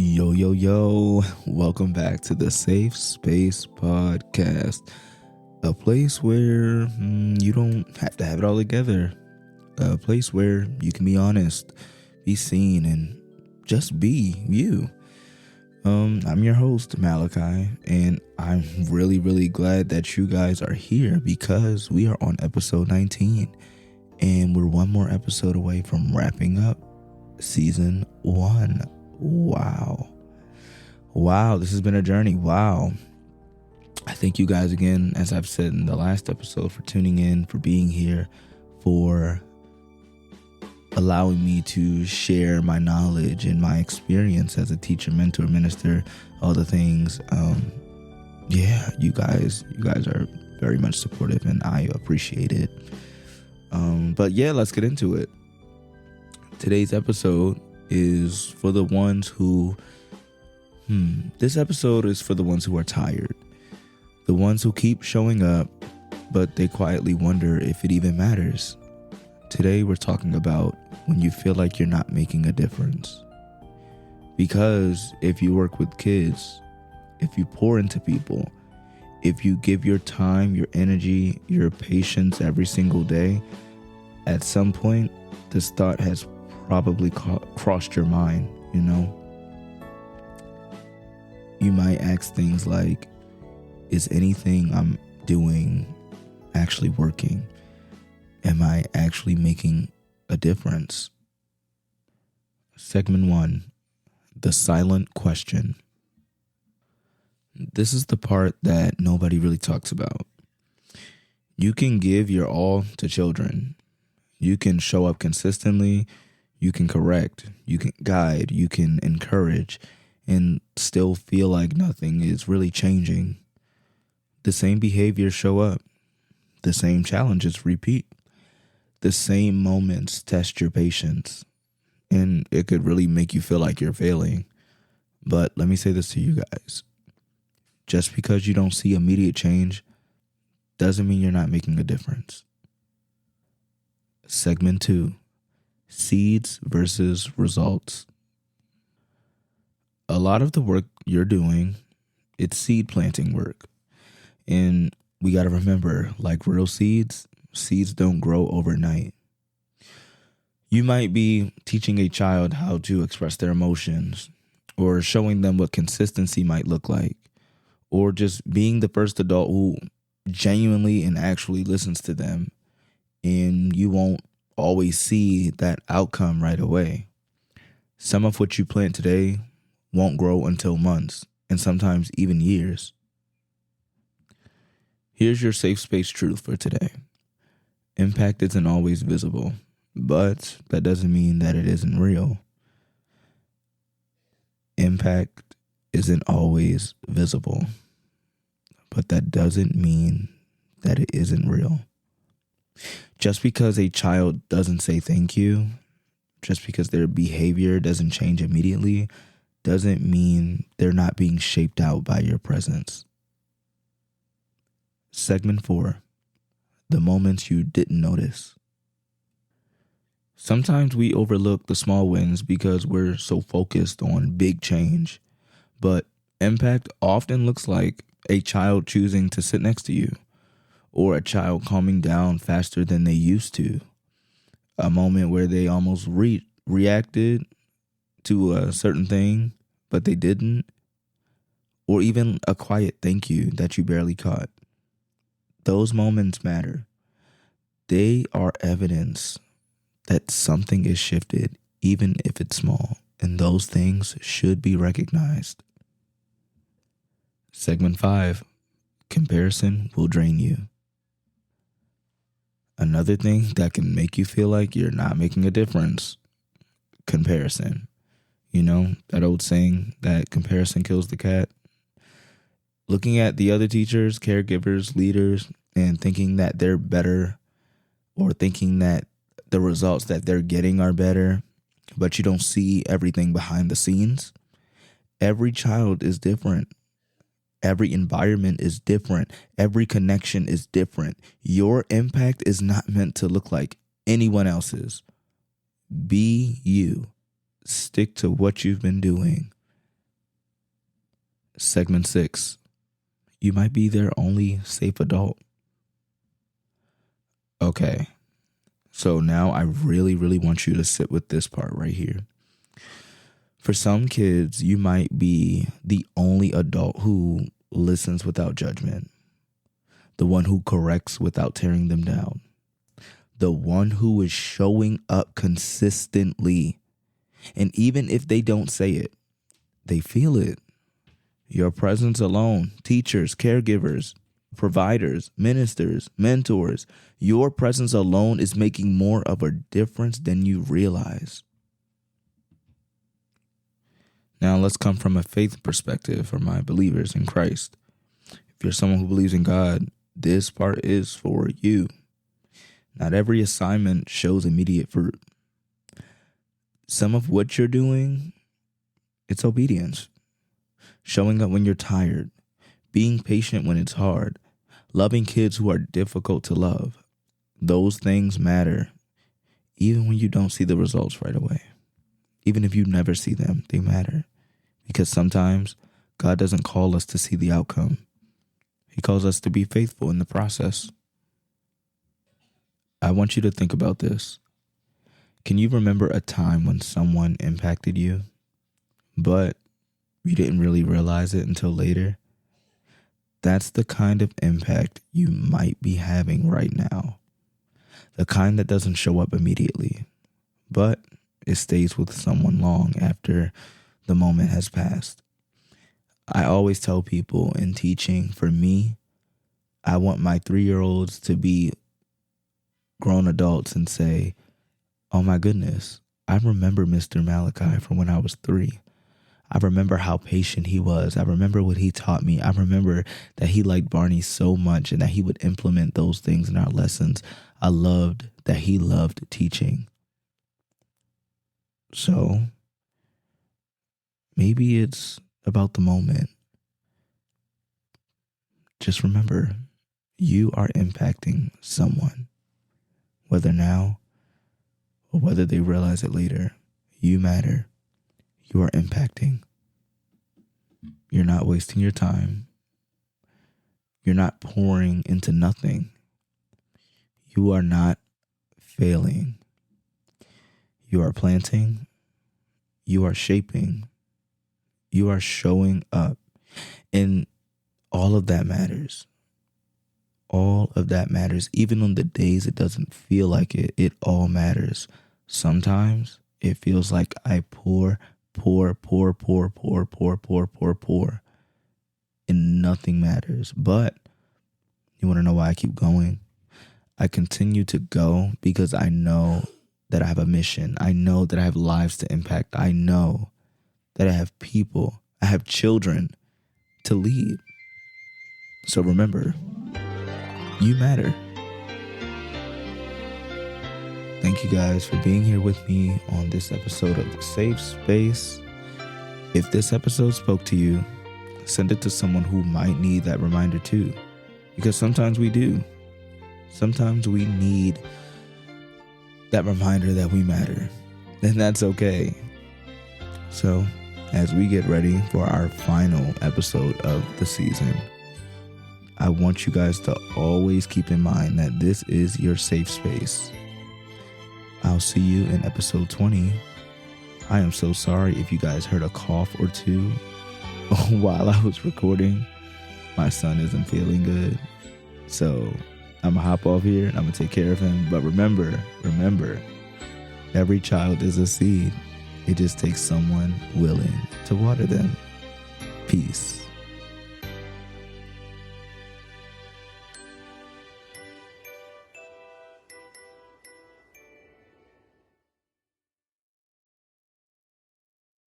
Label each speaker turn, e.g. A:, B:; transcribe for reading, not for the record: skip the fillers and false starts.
A: Yo, yo, yo. Welcome back to the Safe Space Podcast, a place where you don't have to have it all together, a place where you can be honest, be seen, and just be you. I'm your host, Malakai, and I'm really glad that you guys are here because we are on episode 19, and we're one more episode away from wrapping up season 1. Wow, this has been a journey. Wow. I thank you guys again, as I've said in the last episode, for tuning in, for being here, for allowing me to share my knowledge and my experience as a teacher, mentor, minister, all the things. You guys are very much supportive, and I appreciate it. But let's get into it. Today's episode is for the ones who this episode is for the ones who are tired, the ones who keep showing up but they quietly wonder if it even matters. Today we're talking about when you feel like you're not making a difference, because if you work with kids, if you pour into people, if you give your time, your energy, your patience every single day, at some point this thought has probably crossed your mind. You might ask things like, is anything I'm doing actually working? Am I actually making a difference? Segment 1, the silent question. This is the part that nobody really talks about. You can give your all to children. You can show up consistently. You can correct, you can guide, you can encourage, and still feel like nothing is really changing. The same behaviors show up. The same challenges repeat. The same moments test your patience. And it could really make you feel like you're failing. But let me say this to you guys. Just because you don't see immediate change doesn't mean you're not making a difference. Segment 2. Seeds versus results. A lot of the work you're doing, it's seed planting work. And we got to remember, like real seeds don't grow overnight. You might be teaching a child how to express their emotions, or showing them what consistency might look like, or just being the first adult who genuinely and actually listens to them, and you won't always see that outcome right away. Some of what you plant today won't grow until months, and sometimes even years. Here's your safe space truth for today. Impact isn't always visible, but that doesn't mean that it isn't real. Impact isn't always visible, but that doesn't mean that it isn't real. Just because a child doesn't say thank you, just because their behavior doesn't change immediately, doesn't mean they're not being shaped out by your presence. Segment 4, the moments you didn't notice. Sometimes we overlook the small wins because we're so focused on big change, but impact often looks like a child choosing to sit next to you, or a child calming down faster than they used to, a moment where they almost reacted to a certain thing, but they didn't, or even a quiet thank you that you barely caught. Those moments matter. They are evidence that something is shifted, even if it's small, and those things should be recognized. Segment 5, comparison will drain you. Another thing that can make you feel like you're not making a difference, comparison. That old saying that comparison kills the cat. Looking at the other teachers, caregivers, leaders, and thinking that they're better, or thinking that the results that they're getting are better, but you don't see everything behind the scenes. Every child is different. Every environment is different. Every connection is different. Your impact is not meant to look like anyone else's. Be you. Stick to what you've been doing. Segment 6. You might be their only safe adult. Okay. So now I really, really want you to sit with this part right here. For some kids, you might be the only adult who listens without judgment, the one who corrects without tearing them down, the one who is showing up consistently. And even if they don't say it, they feel it. Your presence alone, teachers, caregivers, providers, ministers, mentors, your presence alone is making more of a difference than you realize. Now let's come from a faith perspective for my believers in Christ. If you're someone who believes in God, this part is for you. Not every assignment shows immediate fruit. Some of what you're doing, it's obedience. Showing up when you're tired, being patient when it's hard, loving kids who are difficult to love. Those things matter, even when you don't see the results right away. Even if you never see them, they matter. Because sometimes God doesn't call us to see the outcome. He calls us to be faithful in the process. I want you to think about this. Can you remember a time when someone impacted you, but you didn't really realize it until later? That's the kind of impact you might be having right now. The kind that doesn't show up immediately, but it stays with someone long after the moment has passed. I always tell people in teaching, for me, I want my 3-year-olds to be grown adults and say, oh my goodness, I remember Mr. Malakai from when I was 3. I remember how patient he was. I remember what he taught me. I remember that he liked Barney so much and that he would implement those things in our lessons. I loved that he loved teaching. So maybe it's about the moment. Just remember, you are impacting someone, whether now or whether they realize it later. You matter. You are impacting. You're not wasting your time. You're not pouring into nothing. You are not failing. You are planting. You are shaping. You are showing up. And all of that matters. All of that matters. Even on the days it doesn't feel like it, it all matters. Sometimes it feels like I pour, and nothing matters. But you want to know why I keep going? I continue to go because I know that I have a mission. I know that I have lives to impact. I know that I have people, I have children to lead. So remember, you matter. Thank you guys for being here with me on this episode of The Safe Space. If this episode spoke to you, send it to someone who might need that reminder too. Because sometimes we do. Sometimes we need that reminder that we matter. And that's okay. So, as we get ready for our final episode of the season, I want you guys to always keep in mind that this is your safe space. I'll see you in episode 20. I am so sorry if you guys heard a cough or two while I was recording. My son isn't feeling good. So I'm going to hop off here and I'm going to take care of him. But remember, every child is a seed. It just takes someone willing to water them. Peace.